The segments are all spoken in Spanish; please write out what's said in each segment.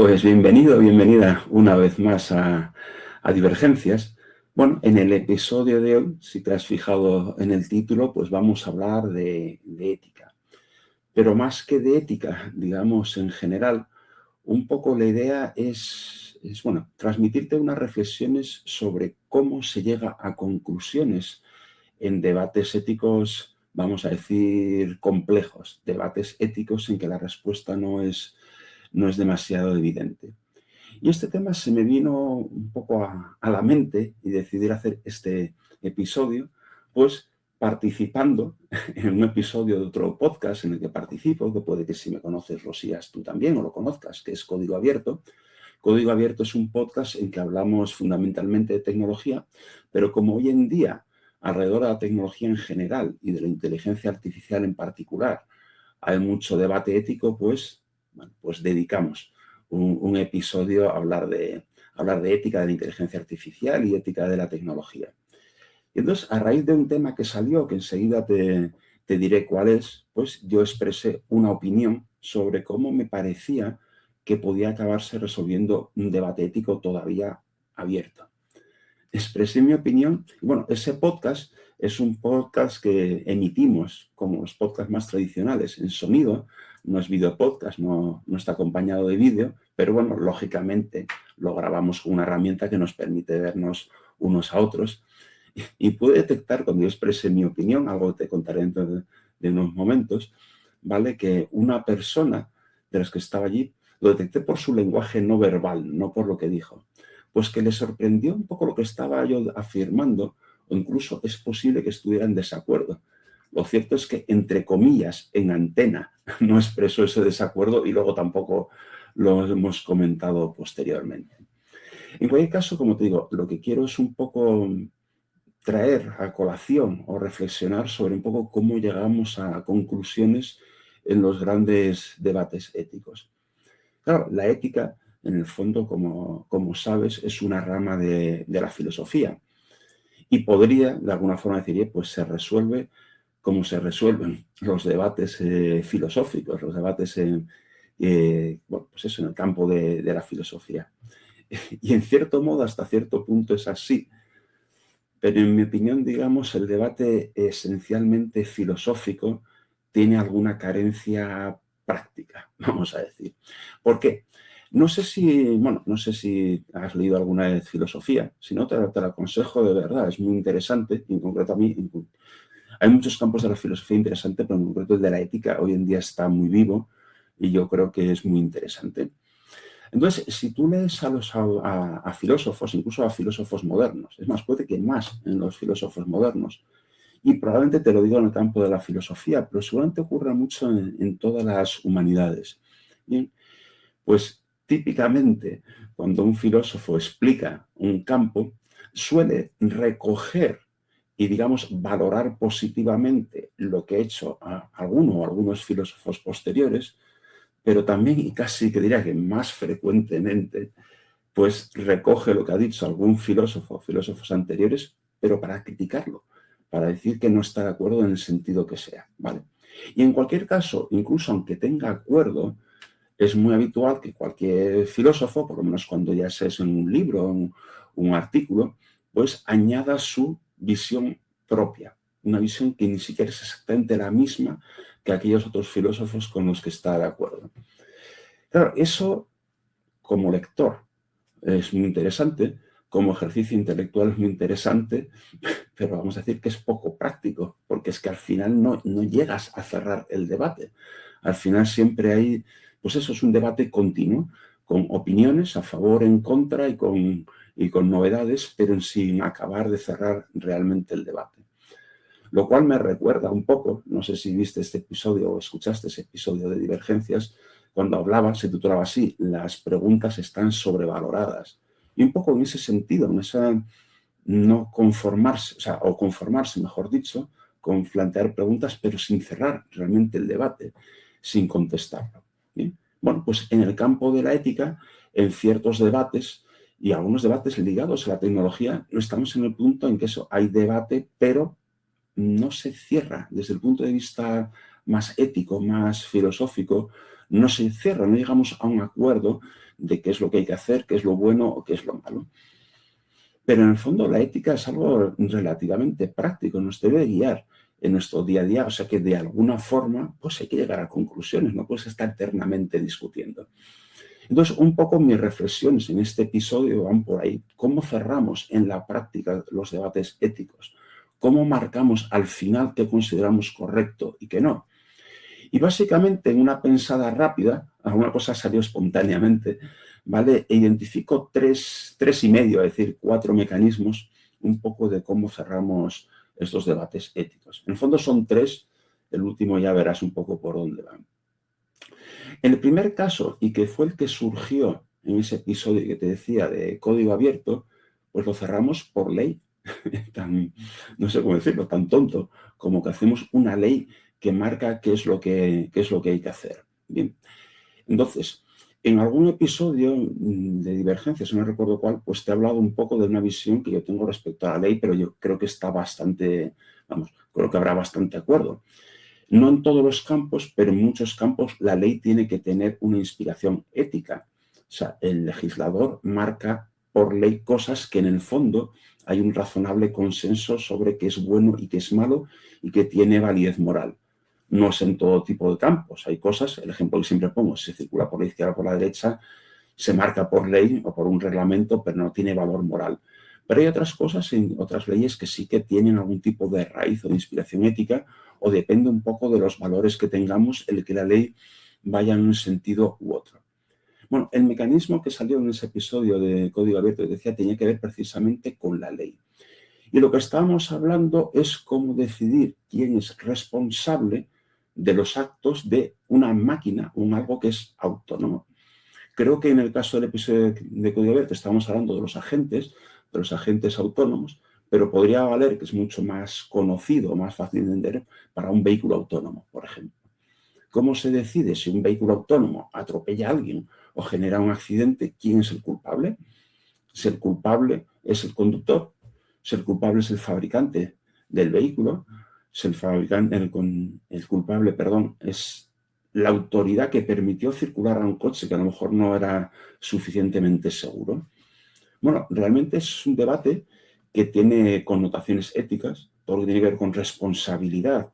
Pues bienvenido, bienvenida una vez más a Divergencias. Bueno, en el episodio de hoy, si te has fijado en el título, pues vamos a hablar de ética. Pero más que de ética, digamos en general, un poco la idea es transmitirte unas reflexiones sobre cómo se llega a conclusiones en debates éticos, vamos a decir, complejos, debates éticos en que la respuesta no es demasiado evidente. Y este tema se me vino un poco a la mente y decidí hacer este episodio, pues participando en un episodio de otro podcast en el que participo, que puede que si me conoces lo sigas tú también o lo conozcas, que es Código Abierto. Código Abierto es un podcast en que hablamos fundamentalmente de tecnología, pero como hoy en día, alrededor de la tecnología en general y de la inteligencia artificial en particular, hay mucho debate ético, pues dedicamos un episodio a hablar de ética de la inteligencia artificial y ética de la tecnología. Y entonces, a raíz de un tema que salió, que enseguida te diré cuál es, pues yo expresé una opinión sobre cómo me parecía que podía acabarse resolviendo un debate ético todavía abierto. Expresé mi opinión. Y bueno, ese podcast es un podcast que emitimos como los podcasts más tradicionales en sonido. No es video podcast, no está acompañado de vídeo, pero bueno, lógicamente lo grabamos con una herramienta que nos permite vernos unos a otros. Y pude detectar, cuando yo expresé mi opinión, algo que te contaré dentro de unos momentos, ¿vale? Que una persona de las que estaba allí, lo detecté por su lenguaje no verbal, no por lo que dijo. Pues que le sorprendió un poco lo que estaba yo afirmando, o incluso es posible que estuviera en desacuerdo. Lo cierto es que, entre comillas, en antena, no expresó ese desacuerdo y luego tampoco lo hemos comentado posteriormente. En cualquier caso, como te digo, lo que quiero es un poco traer a colación o reflexionar sobre un poco cómo llegamos a conclusiones en los grandes debates éticos. Claro, la ética, en el fondo, como sabes, es una rama de la filosofía y podría, de alguna forma, decir, pues se resuelve como se resuelven los debates filosóficos, los debates en el campo de la filosofía. Y en cierto modo, hasta cierto punto es así. Pero en mi opinión, digamos, el debate esencialmente filosófico tiene alguna carencia práctica, vamos a decir. ¿Por qué? No sé si has leído alguna vez filosofía, si no te lo aconsejo de verdad, es muy interesante, en concreto a mí. Hay muchos campos de la filosofía interesantes, pero en concreto el de la ética hoy en día está muy vivo y yo creo que es muy interesante. Entonces, si tú lees a filósofos, incluso a filósofos modernos, es más, puede que más en los filósofos modernos, y probablemente te lo digo en el campo de la filosofía, pero seguramente ocurre mucho en todas las humanidades. Bien, pues típicamente cuando un filósofo explica un campo, suele recoger y, digamos, valorar positivamente lo que ha hecho alguno o algunos filósofos posteriores, pero también, y casi que diría que más frecuentemente, pues recoge lo que ha dicho algún filósofo o filósofos anteriores, pero para criticarlo, para decir que no está de acuerdo en el sentido que sea, ¿vale? Y en cualquier caso, incluso aunque tenga acuerdo, es muy habitual que cualquier filósofo, por lo menos cuando ya es en un libro, un artículo, pues añada su visión propia, una visión que ni siquiera es exactamente la misma que aquellos otros filósofos con los que está de acuerdo. Claro, eso como lector es muy interesante, como ejercicio intelectual es muy interesante, pero vamos a decir que es poco práctico, porque es que al final no llegas a cerrar el debate. Al final siempre hay, pues eso es un debate continuo, con opiniones a favor, en contra y con novedades, pero sin acabar de cerrar realmente el debate. Lo cual me recuerda un poco, no sé si viste este episodio o escuchaste ese episodio de Divergencias, cuando hablaba, se titulaba así, las preguntas están sobrevaloradas. Y un poco en ese sentido, en esa no conformarse, o conformarse, mejor dicho, con plantear preguntas, pero sin cerrar realmente el debate, sin contestarlo. ¿Bien? Bueno, pues en el campo de la ética, en ciertos debates, y algunos debates ligados a la tecnología, no estamos en el punto en que eso, hay debate, pero no se cierra desde el punto de vista más ético, más filosófico, no se cierra, no llegamos a un acuerdo de qué es lo que hay que hacer, qué es lo bueno o qué es lo malo. Pero en el fondo la ética es algo relativamente práctico, nos debe guiar en nuestro día a día, o sea que de alguna forma pues hay que llegar a conclusiones, no puedes estar eternamente discutiendo. Entonces, un poco mis reflexiones en este episodio van por ahí. ¿Cómo cerramos en la práctica los debates éticos? ¿Cómo marcamos al final qué consideramos correcto y qué no? Y básicamente en una pensada rápida, alguna cosa salió espontáneamente, ¿vale? E identifico tres y medio, es decir, 4 mecanismos un poco de cómo cerramos estos debates éticos. En el fondo son 3, el último ya verás un poco por dónde van. En el primer caso, y que fue el que surgió en ese episodio que te decía de código abierto, pues lo cerramos por ley. No sé cómo decirlo, tan tonto, como que hacemos una ley que marca qué es lo que hay que hacer. Bien. Entonces, en algún episodio de Divergencias, no recuerdo cuál, pues te he hablado un poco de una visión que yo tengo respecto a la ley, pero yo creo que está bastante, creo que habrá bastante acuerdo. No en todos los campos, pero en muchos campos la ley tiene que tener una inspiración ética. O sea, el legislador marca por ley cosas que en el fondo hay un razonable consenso sobre qué es bueno y qué es malo y que tiene validez moral. No es en todo tipo de campos. Hay cosas, el ejemplo que siempre pongo, se circula por la izquierda o por la derecha, se marca por ley o por un reglamento, pero no tiene valor moral. Pero hay otras cosas en otras leyes que sí que tienen algún tipo de raíz o de inspiración ética, o depende un poco de los valores que tengamos el que la ley vaya en un sentido u otro. Bueno, el mecanismo que salió en ese episodio de Código Abierto, que decía, tenía que ver precisamente con la ley. Y lo que estábamos hablando es cómo decidir quién es responsable de los actos de una máquina, un algo que es autónomo. Creo que en el caso del episodio de Código Abierto estamos hablando de los agentes autónomos, pero podría valer, que es mucho más conocido, más fácil de entender, para un vehículo autónomo, por ejemplo. ¿Cómo se decide si un vehículo autónomo atropella a alguien o genera un accidente? ¿Quién es el culpable? Si el culpable es el conductor, si el culpable es el fabricante del vehículo, si el culpable, es la autoridad que permitió circular a un coche que a lo mejor no era suficientemente seguro. Bueno, realmente es un debate que tiene connotaciones éticas, todo lo que tiene que ver con responsabilidad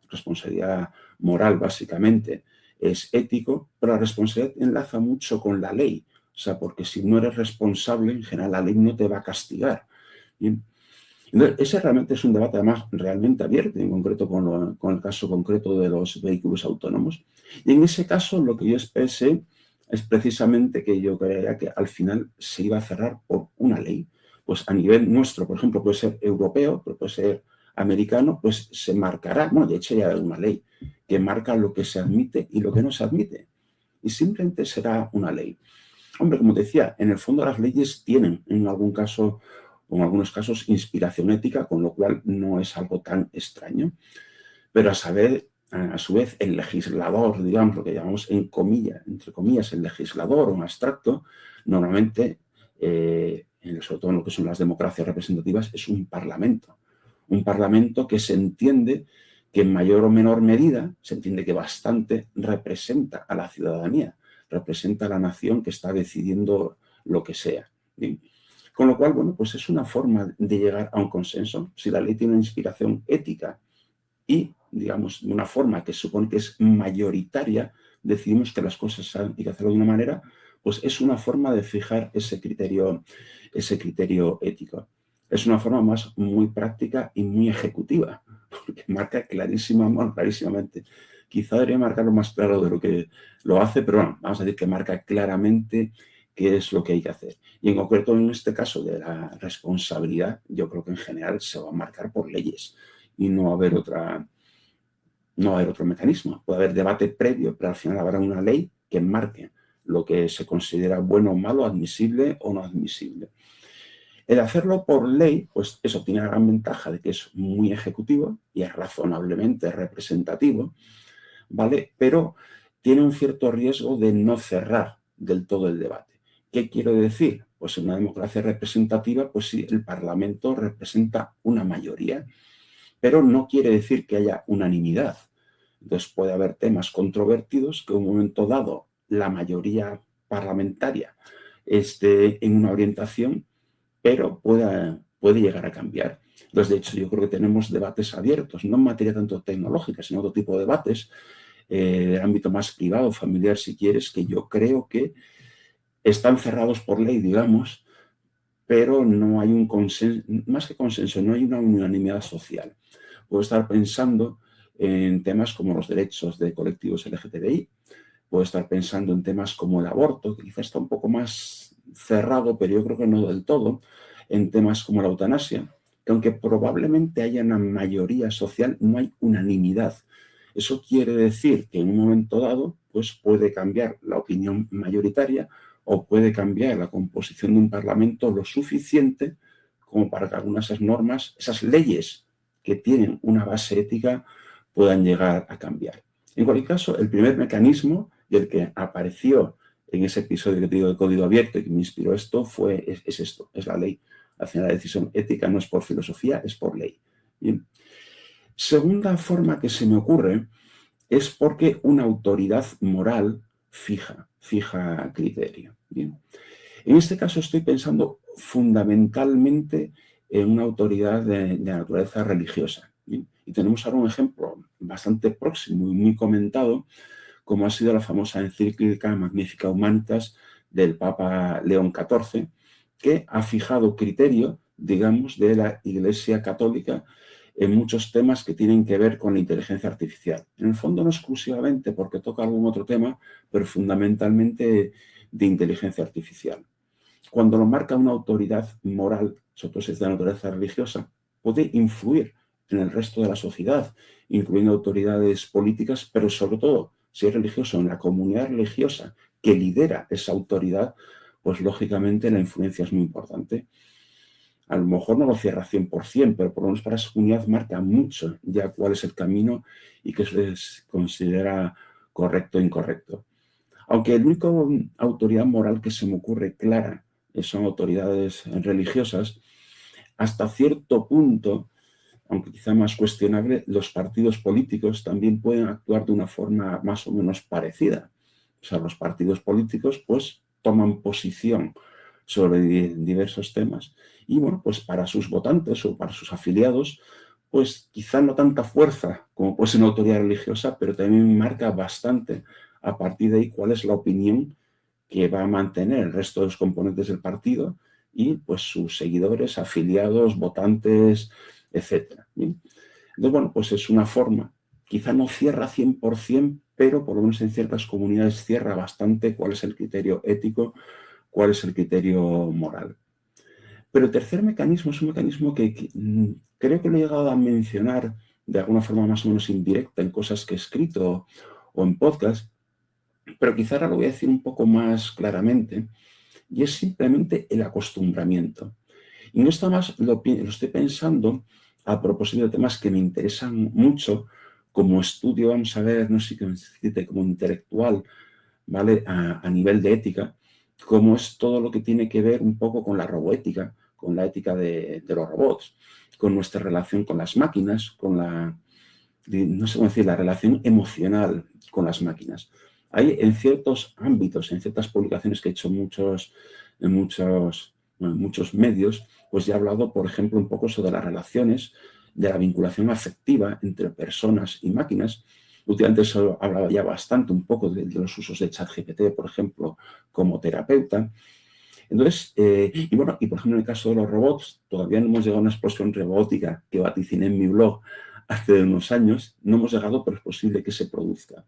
moral básicamente es ético, pero la responsabilidad enlaza mucho con la ley, o sea, porque si no eres responsable, en general la ley no te va a castigar. Bien. Entonces, ese realmente es un debate además realmente abierto, en concreto con el caso concreto de los vehículos autónomos. Y en ese caso lo que yo expresé es precisamente que yo creía que al final se iba a cerrar por una ley. Pues a nivel nuestro, por ejemplo, puede ser europeo, pero puede ser americano, pues se marcará, bueno, de hecho ya hay una ley que marca lo que se admite y lo que no se admite. Y simplemente será una ley. Hombre, como decía, en el fondo las leyes tienen en algún caso o en algunos casos inspiración ética, con lo cual no es algo tan extraño. Pero a su vez, el legislador, digamos, lo que llamamos entre comillas, el legislador o un abstracto, normalmente, sobre todo en lo que son las democracias representativas, es un parlamento. Un parlamento que se entiende que en mayor o menor medida, se entiende que bastante, representa a la ciudadanía, representa a la nación que está decidiendo lo que sea. ¿Bien? Con lo cual, bueno, pues es una forma de llegar a un consenso. Si la ley tiene una inspiración ética y, digamos, de una forma que supone que es mayoritaria, decidimos que las cosas hay que hacerlo de una manera, pues es una forma de fijar ese criterio ético. Es una forma más muy práctica y muy ejecutiva, porque marca clarísimamente. Quizá debería marcarlo más claro de lo que lo hace, pero bueno, vamos a decir que marca claramente qué es lo que hay que hacer. Y en concreto, en este caso de la responsabilidad, yo creo que en general se va a marcar por leyes y no va a haber otro mecanismo. Puede haber debate previo, pero al final habrá una ley que marque lo que se considera bueno o malo, admisible o no admisible. El hacerlo por ley, pues eso tiene la gran ventaja de que es muy ejecutivo y es razonablemente representativo, ¿vale? Pero tiene un cierto riesgo de no cerrar del todo el debate. ¿Qué quiero decir? Pues en una democracia representativa, pues sí, el Parlamento representa una mayoría, pero no quiere decir que haya unanimidad. Entonces puede haber temas controvertidos que en un momento dado la mayoría parlamentaria esté en una orientación, pero puede llegar a cambiar. Entonces, de hecho, yo creo que tenemos debates abiertos, no en materia tanto tecnológica, sino otro tipo de debates, de ámbito más privado, familiar, si quieres, que yo creo que están cerrados por ley, digamos, pero no hay un consenso, más que consenso, no hay una unanimidad social. Puedo estar pensando en temas como los derechos de colectivos LGTBI, puedo estar pensando en temas como el aborto, que quizás está un poco más cerrado, pero yo creo que no del todo, en temas como la eutanasia, que aunque probablemente haya una mayoría social, no hay unanimidad. Eso quiere decir que en un momento dado pues puede cambiar la opinión mayoritaria o puede cambiar la composición de un parlamento lo suficiente como para que algunas de esas normas, esas leyes que tienen una base ética, puedan llegar a cambiar. En cualquier caso, el primer mecanismo y el que apareció en ese episodio que te digo de código abierto y que me inspiró esto es esto, es la ley. Al final la decisión ética no es por filosofía, es por ley. Bien. Segunda forma que se me ocurre es porque una autoridad moral fija criterio. Bien. En este caso estoy pensando fundamentalmente en una autoridad de naturaleza religiosa. Bien. Y tenemos ahora un ejemplo bastante próximo y muy comentado, como ha sido la famosa encíclica Magnificat Humanitas del Papa León XIV, que ha fijado criterio, digamos, de la Iglesia Católica en muchos temas que tienen que ver con la inteligencia artificial. En el fondo no exclusivamente porque toca algún otro tema, pero fundamentalmente de inteligencia artificial. Cuando lo marca una autoridad moral, sobre todo si es de naturaleza religiosa, puede influir en el resto de la sociedad, incluyendo autoridades políticas, pero sobre todo, si es religioso, en la comunidad religiosa que lidera esa autoridad, pues lógicamente la influencia es muy importante. A lo mejor no lo cierra 100%, pero por lo menos para esa comunidad marca mucho ya cuál es el camino y qué se les considera correcto e incorrecto. Aunque la única autoridad moral que se me ocurre clara son autoridades religiosas, hasta cierto punto, aunque quizá más cuestionable, los partidos políticos también pueden actuar de una forma más o menos parecida. O sea, los partidos políticos pues toman posición sobre diversos temas y bueno, pues para sus votantes o para sus afiliados, pues quizá no tanta fuerza como puede ser una autoridad religiosa, pero también marca bastante a partir de ahí cuál es la opinión que va a mantener el resto de los componentes del partido y pues sus seguidores, afiliados, votantes, etcétera. ¿Bien? Entonces, bueno, pues es una forma, quizá no cierra 100%, pero por lo menos en ciertas comunidades cierra bastante cuál es el criterio ético, cuál es el criterio moral. Pero el tercer mecanismo es un mecanismo que creo que lo he llegado a mencionar de alguna forma más o menos indirecta en cosas que he escrito o en podcast, pero quizá ahora lo voy a decir un poco más claramente, y es simplemente el acostumbramiento. Y no está más, lo estoy pensando a propósito de temas que me interesan mucho como estudio, vamos a ver, no sé qué decirte, como intelectual, ¿vale? A nivel de ética, como es todo lo que tiene que ver un poco con la roboética, con la ética de los robots, con nuestra relación con las máquinas, con no sé cómo decir, la relación emocional con las máquinas. Hay en ciertos ámbitos, en ciertas publicaciones que he hecho en muchos medios, pues ya he hablado, por ejemplo, un poco sobre las relaciones de la vinculación afectiva entre personas y máquinas. Últimamente se ha hablado ya bastante un poco de los usos de ChatGPT, por ejemplo, como terapeuta. Entonces, y bueno, y por ejemplo en el caso de los robots, todavía no hemos llegado a una explosión robótica que vaticiné en mi blog hace unos años, no hemos llegado, pero es posible que se produzca.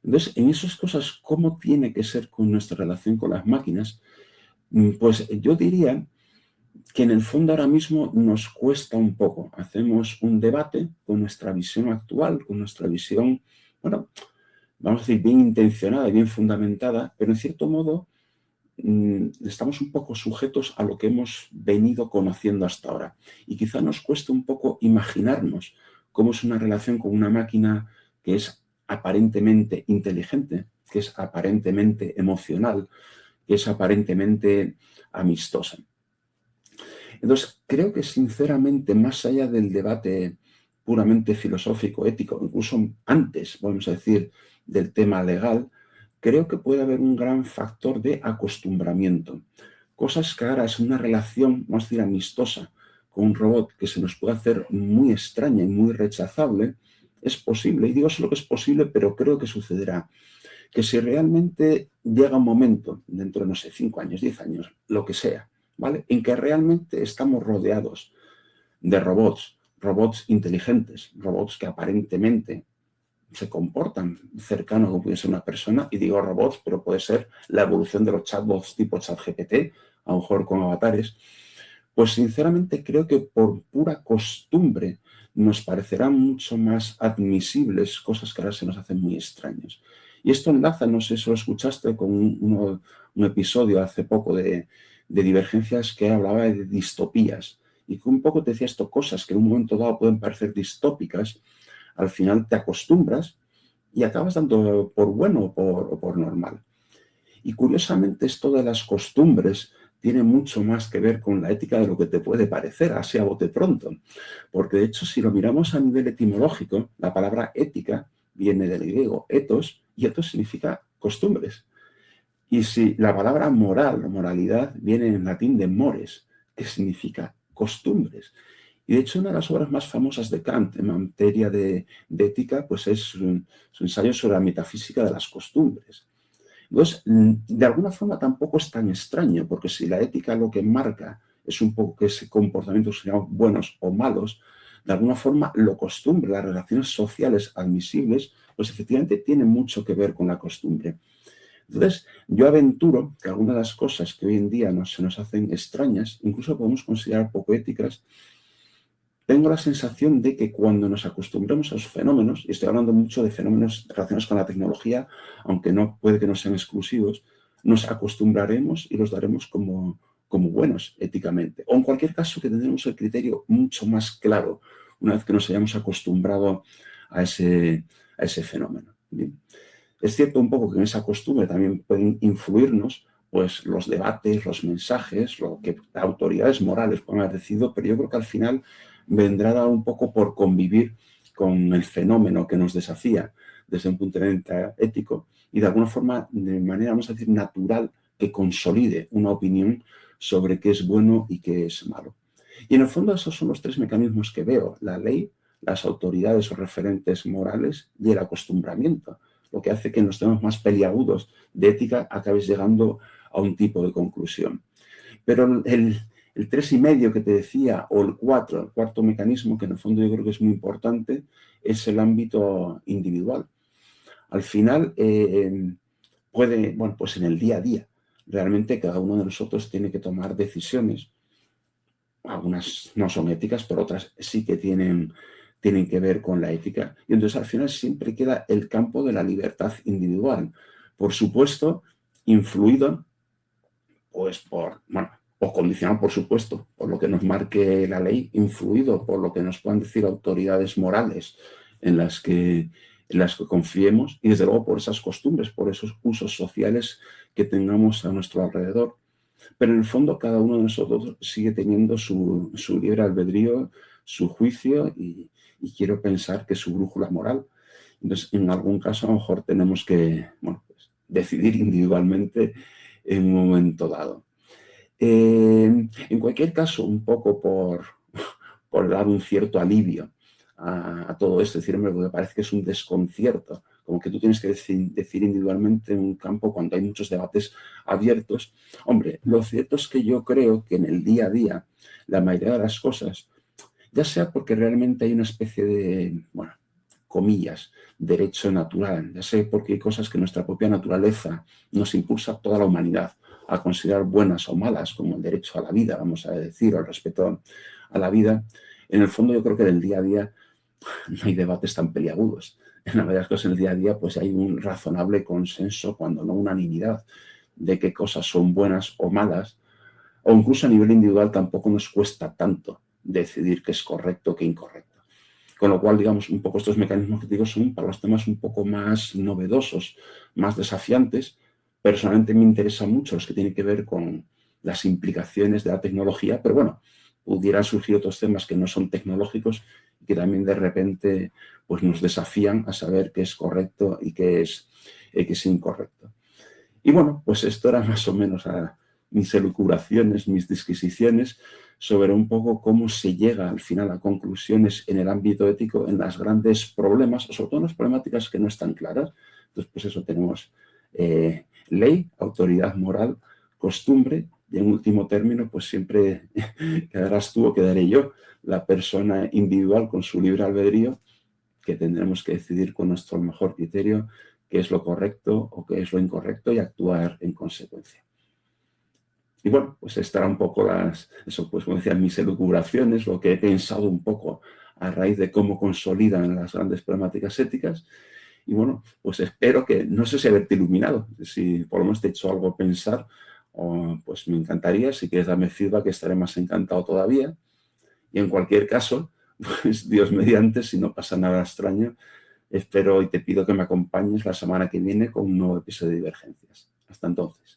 Entonces, en esas cosas, ¿cómo tiene que ser con nuestra relación con las máquinas? Pues yo diría que en el fondo ahora mismo nos cuesta un poco. Hacemos un debate con nuestra visión actual, con nuestra visión, bueno, vamos a decir, bien intencionada y bien fundamentada, pero en cierto modo estamos un poco sujetos a lo que hemos venido conociendo hasta ahora. Y quizá nos cueste un poco imaginarnos cómo es una relación con una máquina que es aparentemente inteligente, que es aparentemente emocional, que es aparentemente amistosa. Entonces, creo que sinceramente, más allá del debate puramente filosófico, ético, incluso antes, vamos a decir, del tema legal, creo que puede haber un gran factor de acostumbramiento. Cosas que ahora es una relación, vamos a decir, amistosa con un robot que se nos puede hacer muy extraña y muy rechazable, es posible, y digo solo que es posible, pero creo que sucederá, que si realmente llega un momento, dentro de, no sé, 5 años, 10 años, lo que sea, ¿vale? En que realmente estamos rodeados de robots, robots inteligentes, robots que aparentemente se comportan cercano como puede ser una persona, y digo robots, pero puede ser la evolución de los chatbots tipo ChatGPT, a lo mejor con avatares, pues sinceramente creo que por pura costumbre nos parecerán mucho más admisibles cosas que ahora se nos hacen muy extrañas. Y esto enlaza, no sé si lo escuchaste, con un episodio hace poco de Divergencias que hablaba de distopías y que un poco te decía esto, cosas que en un momento dado pueden parecer distópicas, al final te acostumbras y acabas dando por bueno o por normal. Y curiosamente esto de las costumbres tiene mucho más que ver con la ética de lo que te puede parecer, así a bote pronto. Porque de hecho, si lo miramos a nivel etimológico, la palabra ética viene del griego ethos, y ethos significa costumbres. Y si la palabra moral o moralidad viene en latín de mores, que significa costumbres. Y de hecho, una de las obras más famosas de Kant en materia de ética, pues es su ensayo sobre la metafísica de las costumbres. Entonces, de alguna forma tampoco es tan extraño, porque si la ética lo que marca es un poco que ese comportamiento sean buenos o malos, de alguna forma lo costumbre, las relaciones sociales admisibles, pues efectivamente tienen mucho que ver con la costumbre. Entonces, yo aventuro que algunas de las cosas que hoy en día se nos hacen extrañas, incluso podemos considerar poco éticas, tengo la sensación de que cuando nos acostumbremos a los fenómenos, y estoy hablando mucho de fenómenos relacionados con la tecnología, aunque no puede que no sean exclusivos, nos acostumbraremos y los daremos como buenos éticamente. O en cualquier caso que tendremos el criterio mucho más claro una vez que nos hayamos acostumbrado a ese fenómeno. ¿Bien? Es cierto un poco que en esa costumbre también pueden influirnos pues los debates, los mensajes, lo que autoridades morales puedan haber decidido, pero yo creo que al final vendrá dado un poco por convivir con el fenómeno que nos desafía desde un punto de vista ético y de alguna forma, de manera, vamos a decir, natural, que consolide una opinión sobre qué es bueno y qué es malo. Y en el fondo esos son los tres mecanismos que veo: la ley, las autoridades o referentes morales y el acostumbramiento, lo que hace que en los temas más peliagudos de ética acabes llegando a un tipo de conclusión. Pero el 3,5 que te decía, o el cuarto mecanismo, que en el fondo yo creo que es muy importante, es el ámbito individual. Al final, bueno, pues en el día a día, realmente cada uno de nosotros tiene que tomar decisiones. Algunas no son éticas, pero otras sí que tienen que ver con la ética. Y entonces al final siempre queda el campo de la libertad individual. Por supuesto, influido pues o condicionado, por supuesto, por lo que nos marque la ley, influido por lo que nos puedan decir autoridades morales en las que confiemos, y desde luego por esas costumbres, por esos usos sociales que tengamos a nuestro alrededor. Pero en el fondo cada uno de nosotros sigue teniendo su libre albedrío, su juicio y quiero pensar que su brújula moral. Entonces, en algún caso a lo mejor tenemos que pues, decidir individualmente en un momento dado. En cualquier caso, un poco por dar un cierto alivio a todo esto, decirme, porque parece que es un desconcierto, como que tú tienes que decir individualmente en un campo cuando hay muchos debates abiertos. Hombre, lo cierto es que yo creo que en el día a día la mayoría de las cosas, ya sea porque realmente hay una especie de, bueno, comillas, derecho natural, ya sea porque hay cosas que nuestra propia naturaleza nos impulsa a toda la humanidad a considerar buenas o malas, como el derecho a la vida, vamos a decir, o el respeto a la vida. En el fondo yo creo que en el día a día no hay debates tan peliagudos. En la mayoría de las cosas en el día a día pues hay un razonable consenso, cuando no unanimidad, de qué cosas son buenas o malas, o incluso a nivel individual tampoco nos cuesta tanto decidir qué es correcto o qué incorrecto. Con lo cual, digamos, un poco estos mecanismos que digo son para los temas un poco más novedosos, más desafiantes. Personalmente me interesan mucho los que tienen que ver con las implicaciones de la tecnología, pero bueno, pudieran surgir otros temas que no son tecnológicos y que también de repente pues, nos desafían a saber qué es correcto y qué es X incorrecto. Y bueno, pues esto era más o menos mis elucubraciones, mis disquisiciones sobre un poco cómo se llega al final a conclusiones en el ámbito ético en las grandes problemas, o sobre todo en las problemáticas que no están claras. Entonces, pues eso, tenemos ley, autoridad moral, costumbre, y en último término, pues siempre quedarás tú o quedaré yo, la persona individual con su libre albedrío, que tendremos que decidir con nuestro mejor criterio qué es lo correcto o qué es lo incorrecto y actuar en consecuencia. Y bueno, pues estará un poco eso, pues como decía, mis elucubraciones, lo que he pensado un poco a raíz de cómo consolidan las grandes problemáticas éticas. Y bueno, pues espero que, no sé si haberte iluminado, si por lo menos te he hecho algo pensar, pues me encantaría. Si quieres darme feedback, estaré más encantado todavía. Y en cualquier caso, pues Dios mediante, si no pasa nada extraño, espero y te pido que me acompañes la semana que viene con un nuevo episodio de Divergencias. Hasta entonces.